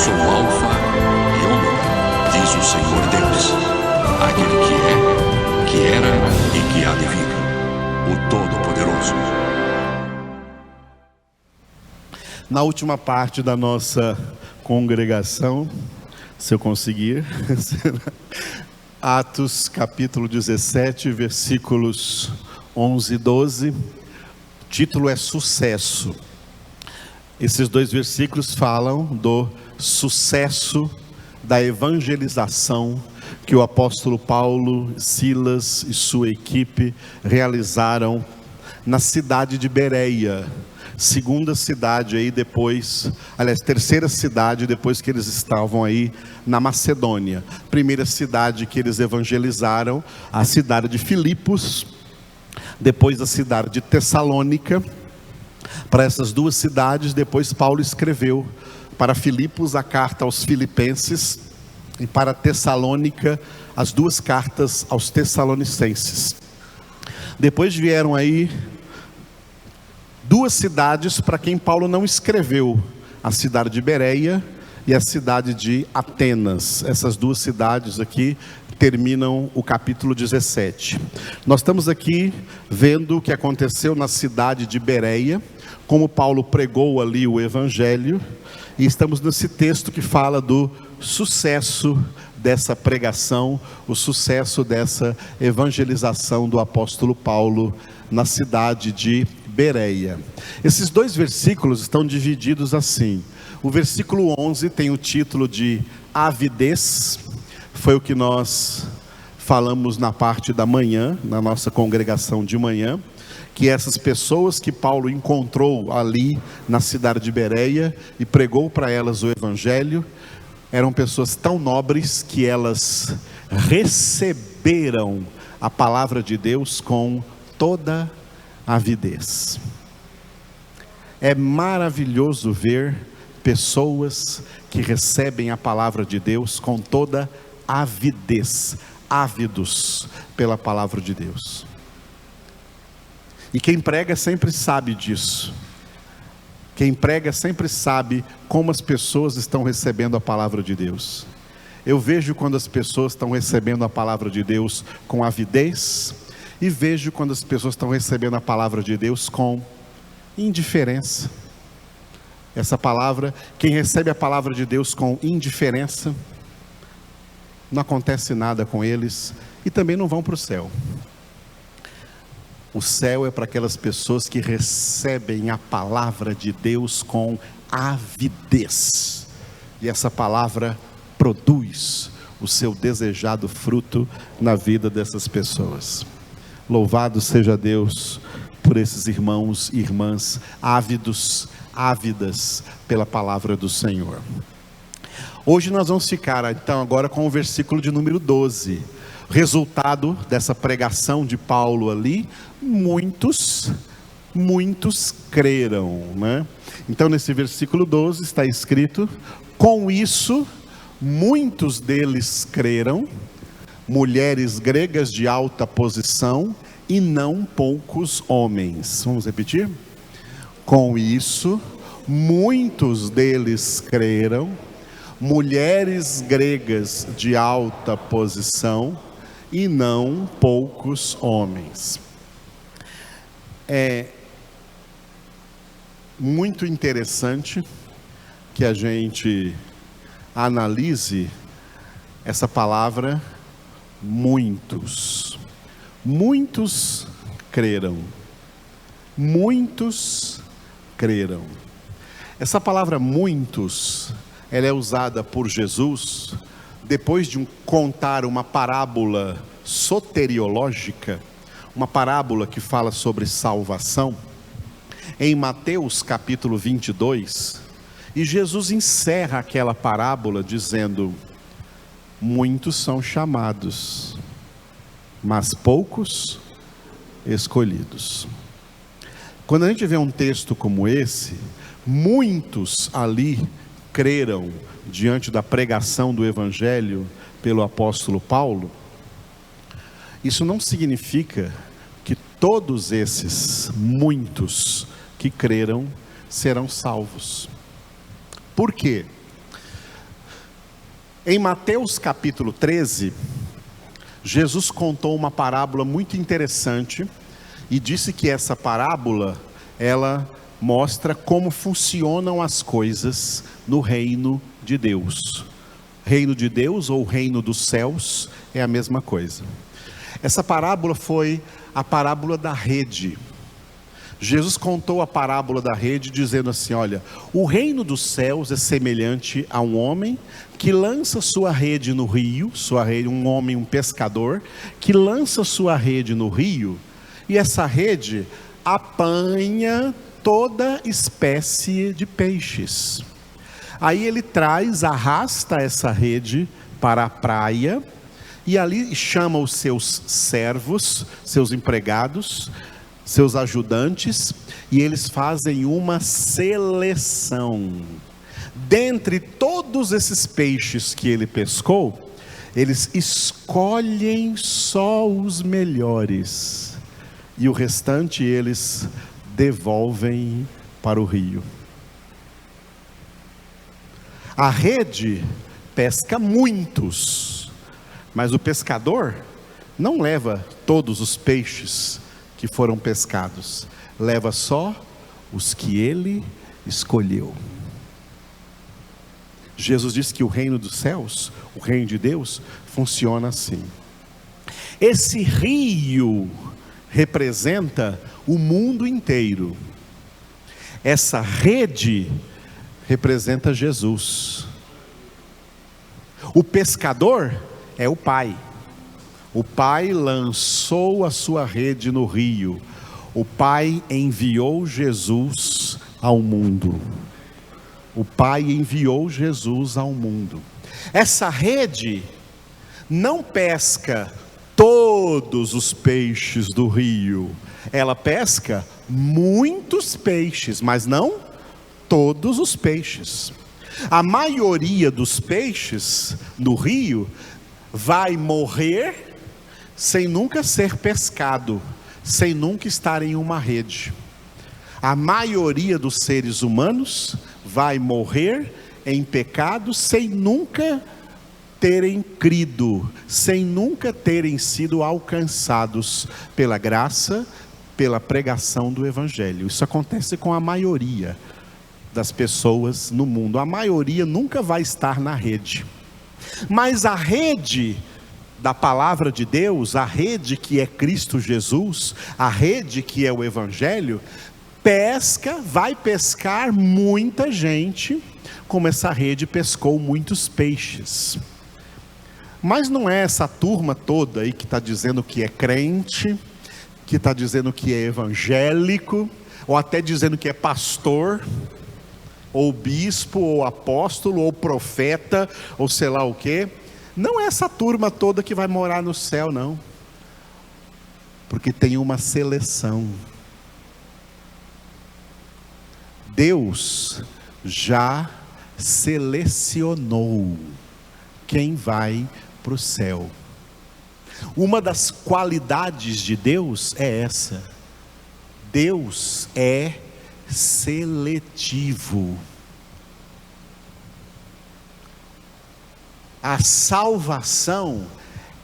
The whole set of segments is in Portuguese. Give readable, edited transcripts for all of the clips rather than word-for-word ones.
sou o Alfa e Ômega, diz o Senhor Deus, aquele que era e que há de vir, o Todo-Poderoso. Na última parte da nossa congregação, se eu conseguir, Atos capítulo 17, versículos 11 e 12, o título é Sucesso. Esses dois versículos falam do sucesso da evangelização que o apóstolo Paulo, Silas e sua equipe realizaram na cidade de Bereia, segunda cidade aí depois, aliás, terceira cidade depois que eles estavam aí na Macedônia. Primeira cidade que eles evangelizaram, a cidade de Filipos, depois a cidade de Tessalônica. Para essas duas cidades, depois Paulo escreveu para Filipos a carta aos Filipenses e para Tessalônica as duas cartas aos Tessalonicenses. Depois vieram aí duas cidades para quem Paulo não escreveu, a cidade de Bereia e a cidade de Atenas. Essas duas cidades aqui terminam o capítulo 17. Nós estamos aqui vendo o que aconteceu na cidade de Bereia, como Paulo pregou ali o evangelho, e estamos nesse texto que fala do sucesso dessa pregação, o sucesso dessa evangelização do apóstolo Paulo na cidade de Bereia. Esses dois versículos estão divididos assim. O versículo 11 tem o título de avidez, foi o que nós falamos na parte da manhã, na nossa congregação de manhã, que essas pessoas que Paulo encontrou ali na cidade de Bereia e pregou para elas o evangelho, eram pessoas tão nobres que elas receberam a palavra de Deus com toda avidez. É maravilhoso ver pessoas que recebem a palavra de Deus com toda avidez, ávidos pela palavra de Deus. E quem prega sempre sabe disso. Quem prega sempre sabe como as pessoas estão recebendo a palavra de Deus. Eu vejo quando as pessoas estão recebendo a palavra de Deus com avidez, e vejo quando as pessoas estão recebendo a palavra de Deus com indiferença. Essa palavra, quem recebe a palavra de Deus com indiferença, não acontece nada com eles e também não vão para o céu. O céu é para aquelas pessoas que recebem a palavra de Deus com avidez. E essa palavra produz o seu desejado fruto na vida dessas pessoas. Louvado seja Deus por esses irmãos e irmãs ávidas pela palavra do Senhor. Hoje nós vamos ficar então agora com o versículo de número 12. Resultado dessa pregação de Paulo ali, muitos creram, né? Então nesse versículo 12 está escrito: com isso muitos deles creram, mulheres gregas de alta posição e não poucos homens. Vamos repetir? Com isso muitos deles creram, mulheres gregas de alta posição e não poucos homens. É muito interessante que a gente analise essa palavra muitos. Muitos creram. Muitos creram. Essa palavra muitos, ela é usada por Jesus depois de contar uma parábola soteriológica, uma parábola que fala sobre salvação, em Mateus capítulo 22, e Jesus encerra aquela parábola dizendo: muitos são chamados, mas poucos escolhidos. Quando a gente vê um texto como esse, muitos ali creram diante da pregação do evangelho pelo apóstolo Paulo. Isso não significa que todos esses muitos que creram serão salvos. Por quê? Em Mateus capítulo 13, Jesus contou uma parábola muito interessante e disse que essa parábola, ela mostra como funcionam as coisas no reino de Deus. Reino de Deus ou reino dos céus é a mesma coisa. Essa parábola foi a parábola da rede. Jesus contou a parábola da rede dizendo assim: olha, o reino dos céus é semelhante a um homem que lança sua rede no rio, um homem, um pescador, que lança sua rede no rio, e essa rede apanha toda espécie de peixes. Aí ele arrasta essa rede para a praia, e ali chama os seus servos, seus empregados, seus ajudantes, e eles fazem uma seleção. Dentre todos esses peixes que ele pescou, eles escolhem só os melhores, e o restante eles devolvem para o rio. A rede pesca muitos, mas o pescador não leva todos os peixes que foram pescados, leva só os que ele escolheu. Jesus disse que o reino dos céus, o reino de Deus, funciona assim. Esse rio representa o mundo inteiro. Essa rede representa Jesus. O pescador é o Pai. O Pai lançou a sua rede no rio. O Pai enviou Jesus ao mundo. O Pai enviou Jesus ao mundo. Essa rede não pesca todos os peixes do rio. Ela pesca muitos peixes, mas não todos os peixes. A maioria dos peixes no rio vai morrer sem nunca ser pescado, sem nunca estar em uma rede. A maioria dos seres humanos vai morrer em pecado sem nunca terem crido, sem nunca terem sido alcançados pela graça, pela pregação do Evangelho. Isso acontece com a maioria das pessoas no mundo. A maioria nunca vai estar na rede. Mas a rede da palavra de Deus, a rede que é Cristo Jesus, a rede que é o Evangelho, vai pescar muita gente, como essa rede pescou muitos peixes. Mas não é essa turma toda aí que está dizendo que é crente, que está dizendo que é evangélico, ou até dizendo que é pastor, ou bispo, ou apóstolo, ou profeta, ou sei lá o quê. Não é essa turma toda que vai morar no céu, não. Porque tem uma seleção. Deus já selecionou quem vai para o céu. Uma das qualidades de Deus é essa: Deus é seletivo. A salvação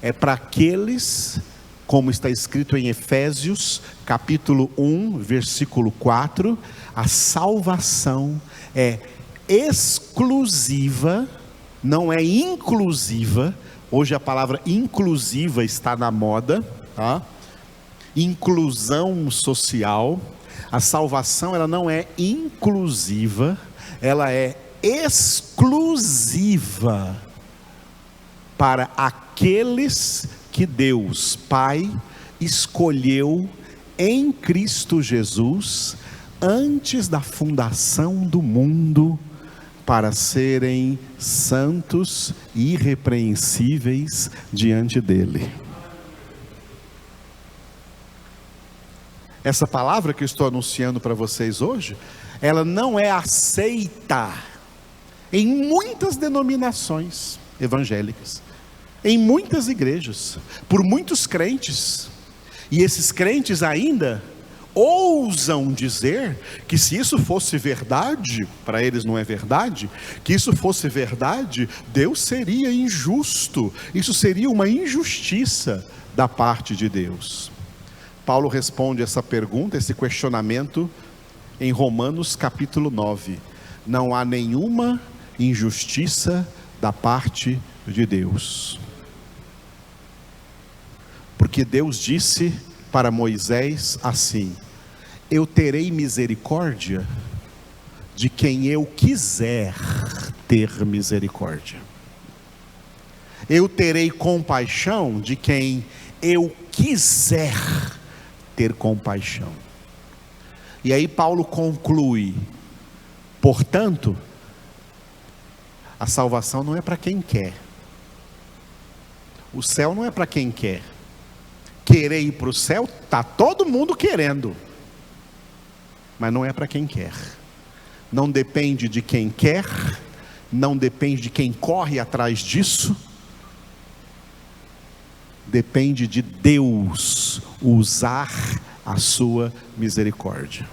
é para aqueles, como está escrito em Efésios, capítulo 1, versículo 4, a salvação é exclusiva, não é inclusiva. Hoje a palavra inclusiva está na moda, tá? Inclusão social. A salvação, ela não é inclusiva, ela é exclusiva para aqueles que Deus Pai escolheu em Cristo Jesus antes da fundação do mundo, para serem santos e irrepreensíveis diante dele. Essa palavra que eu estou anunciando para vocês hoje, ela não é aceita em muitas denominações evangélicas, em muitas igrejas, por muitos crentes. E esses crentes ainda ousam dizer que se isso fosse verdade, para eles não é verdade, que isso fosse verdade, Deus seria injusto, isso seria uma injustiça da parte de Deus. Paulo responde essa pergunta, esse questionamento, em Romanos capítulo 9. Não há nenhuma injustiça da parte de Deus. Porque Deus disse para Moisés assim: eu terei misericórdia de quem eu quiser ter misericórdia. Eu terei compaixão de quem eu quiser ter compaixão. E aí Paulo conclui: portanto, a salvação não é para quem quer. O céu não é para quem quer. Querer ir para o céu, está todo mundo querendo, mas não é para quem quer. Não depende de quem quer, não depende de quem corre atrás disso, depende de Deus usar a sua misericórdia.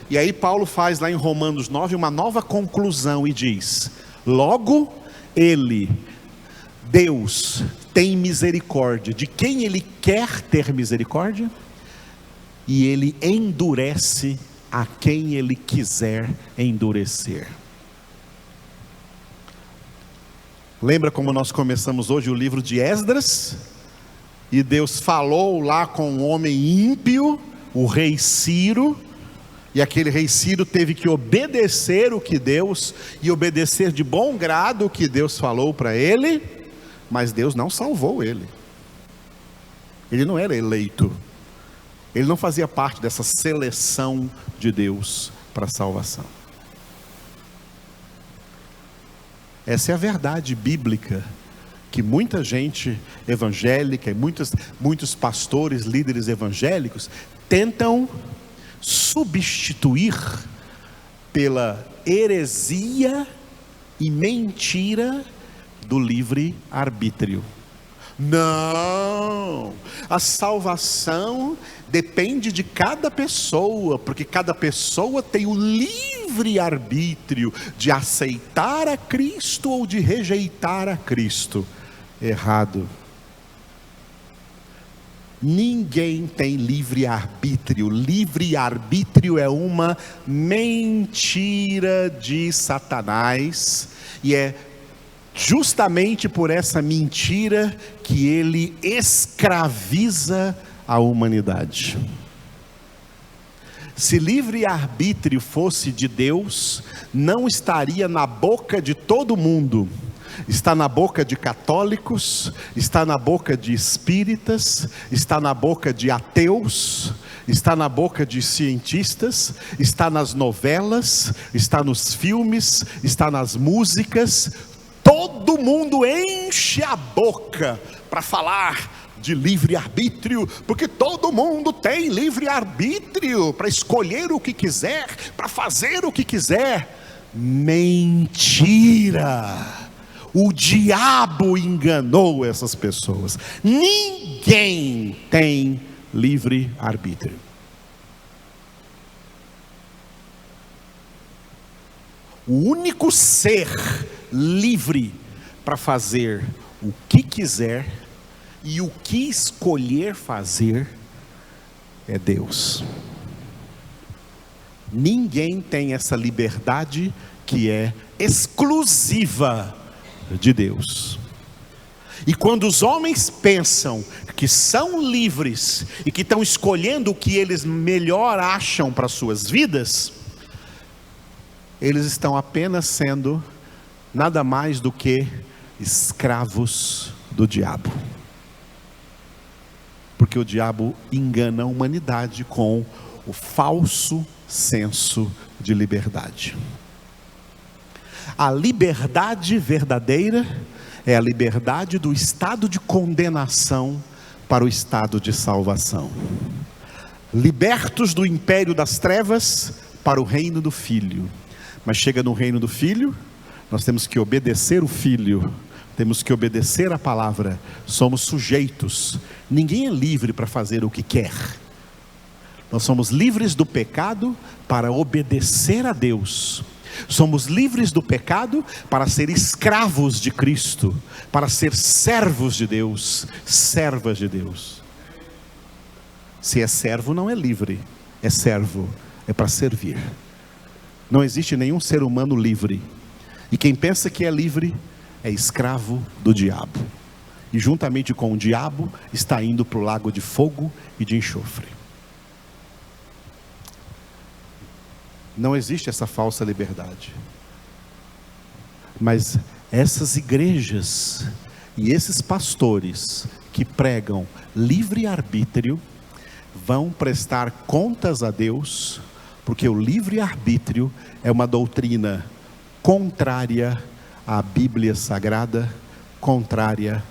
E aí Paulo faz lá em Romanos 9 uma nova conclusão e diz: logo Deus tem misericórdia de quem Ele quer ter misericórdia, e Ele endurece a quem Ele quiser endurecer. Lembra como nós começamos hoje o livro de Esdras? E Deus falou lá com um homem ímpio, o rei Ciro, e aquele rei Ciro teve que obedecer o que Deus, e obedecer de bom grado o que Deus falou para ele, mas Deus não salvou ele. Ele não era eleito, ele não fazia parte dessa seleção de Deus para a salvação. Essa é a verdade bíblica que muita gente evangélica e muitos pastores, líderes evangélicos tentam substituir pela heresia e mentira do livre-arbítrio. Não, a salvação depende de cada pessoa, porque cada pessoa tem o livre-arbítrio de aceitar a Cristo ou de rejeitar a Cristo. Errado. Ninguém tem livre-arbítrio. Livre-arbítrio é uma mentira de Satanás, e é justamente por essa mentira que ele escraviza a humanidade. Se livre-arbítrio fosse de Deus, não estaria na boca de todo mundo. Está na boca de católicos, está na boca de espíritas, está na boca de ateus, está na boca de cientistas, está nas novelas, está nos filmes, está nas músicas. Todo mundo enche a boca para falar de livre-arbítrio, porque todo mundo tem livre-arbítrio para escolher o que quiser, para fazer o que quiser. Mentira! O diabo enganou essas pessoas. Ninguém tem livre-arbítrio. O único ser livre para fazer o que quiser e o que escolher fazer é Deus. Ninguém tem essa liberdade que é exclusiva de Deus. E quando os homens pensam que são livres e que estão escolhendo o que eles melhor acham para suas vidas, eles estão apenas sendo nada mais do que escravos do diabo. Porque o diabo engana a humanidade com o falso senso de liberdade. A liberdade verdadeira é a liberdade do estado de condenação para o estado de salvação. Libertos do império das trevas para o reino do Filho. Mas chega no reino do Filho, nós temos que obedecer o Filho, temos que obedecer a palavra, somos sujeitos. Ninguém é livre para fazer o que quer. Nós somos livres do pecado para obedecer a Deus. Somos livres do pecado para ser escravos de Cristo, para ser servos de Deus, servas de Deus. Se é servo, não é livre, é servo, é para servir. Não existe nenhum ser humano livre, e quem pensa que é livre é escravo do diabo, e juntamente com o diabo está indo para o lago de fogo e de enxofre. Não existe essa falsa liberdade. Mas essas igrejas e esses pastores que pregam livre-arbítrio vão prestar contas a Deus, porque o livre-arbítrio é uma doutrina contrária à Bíblia Sagrada, contrária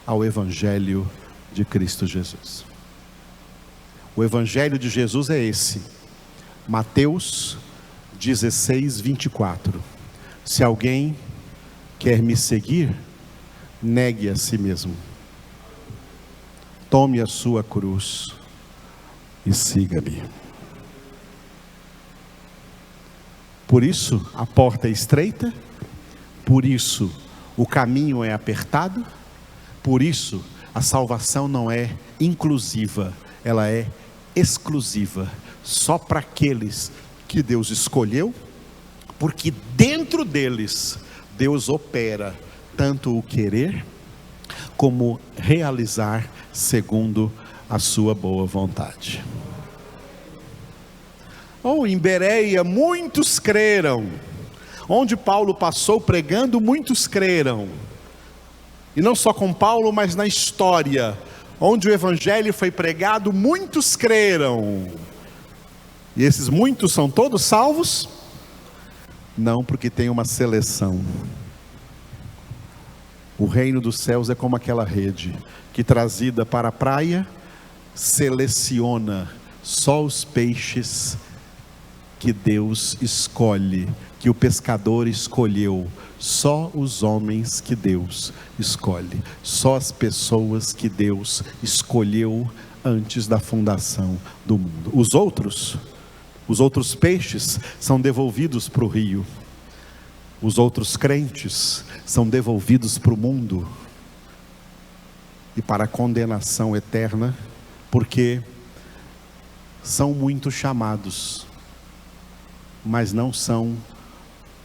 ao Evangelho de Cristo Jesus. O Evangelho de Jesus é esse, Mateus 16, 24. Se alguém quer me seguir, negue a si mesmo, tome a sua cruz e siga-me. Por isso a porta é estreita, por isso o caminho é apertado, por isso a salvação não é inclusiva, ela é exclusiva, só para aqueles que Deus escolheu, porque dentro deles Deus opera tanto o querer como realizar segundo a sua boa vontade. Em Bereia muitos creram, onde Paulo passou pregando, muitos creram, e não só com Paulo, mas na história, onde o evangelho foi pregado, muitos creram. E esses muitos são todos salvos? Não, porque tem uma seleção. O reino dos céus é como aquela rede, que trazida para a praia, seleciona só os peixes que Deus escolhe, que o pescador escolheu, só os homens que Deus escolhe, só as pessoas que Deus escolheu antes da fundação do mundo. Os outros peixes são devolvidos para o rio, os outros crentes são devolvidos para o mundo e para a condenação eterna, porque são muitos chamados, mas não são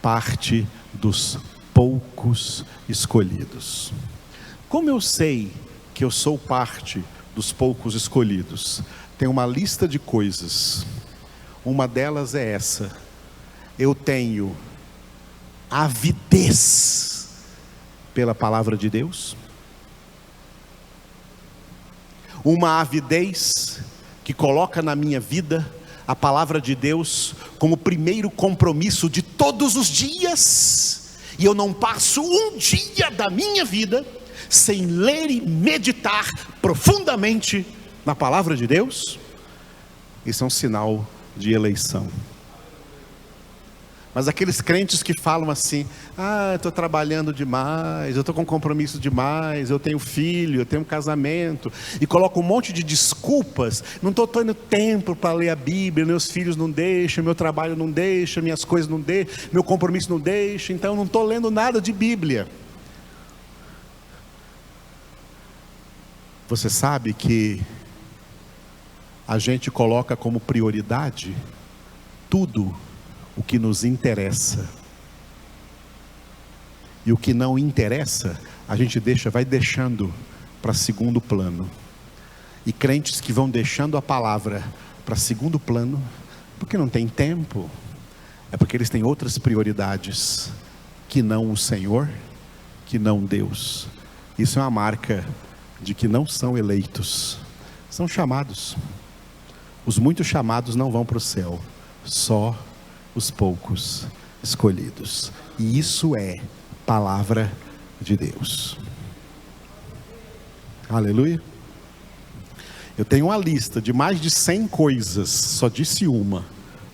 parte dos poucos escolhidos. Como eu sei que eu sou parte dos poucos escolhidos? Tem uma lista de coisas. Uma delas é essa: eu tenho avidez pela palavra de Deus, uma avidez que coloca na minha vida a palavra de Deus como primeiro compromisso de todos os dias, e eu não passo um dia da minha vida sem ler e meditar profundamente na palavra de Deus. Isso é um sinal de eleição. Mas aqueles crentes que falam assim: estou trabalhando demais, eu estou com compromisso demais, eu tenho filho, eu tenho um casamento, e colocam um monte de desculpas, não estou tendo tempo para ler a Bíblia, meus filhos não deixam, meu trabalho não deixa, minhas coisas não deixam, meu compromisso não deixa, então não estou lendo nada de Bíblia. Você sabe que a gente coloca como prioridade tudo o que nos interessa, e o que não interessa a gente vai deixando para segundo plano. E crentes que vão deixando a palavra para segundo plano porque não tem tempo, é porque eles têm outras prioridades que não o Senhor, que não Deus. Isso é uma marca de que não são eleitos, são chamados. Os muitos chamados não vão para o céu, só os poucos escolhidos. E isso é palavra de Deus. Aleluia. Eu tenho uma lista de mais de 100 coisas, só disse uma.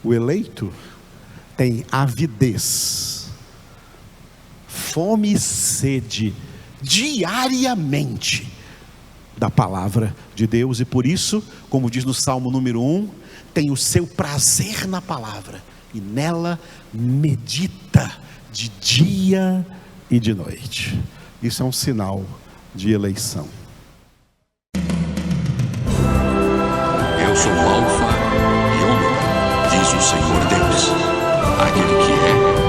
O eleito tem avidez, fome e sede diariamente da palavra de Deus, e por isso, como diz no Salmo número 1, tem o seu prazer na palavra e nela medita de dia e de noite. Isso é um sinal de eleição. Eu sou o Alfa e Ômega, diz o Senhor Deus, aquele que é,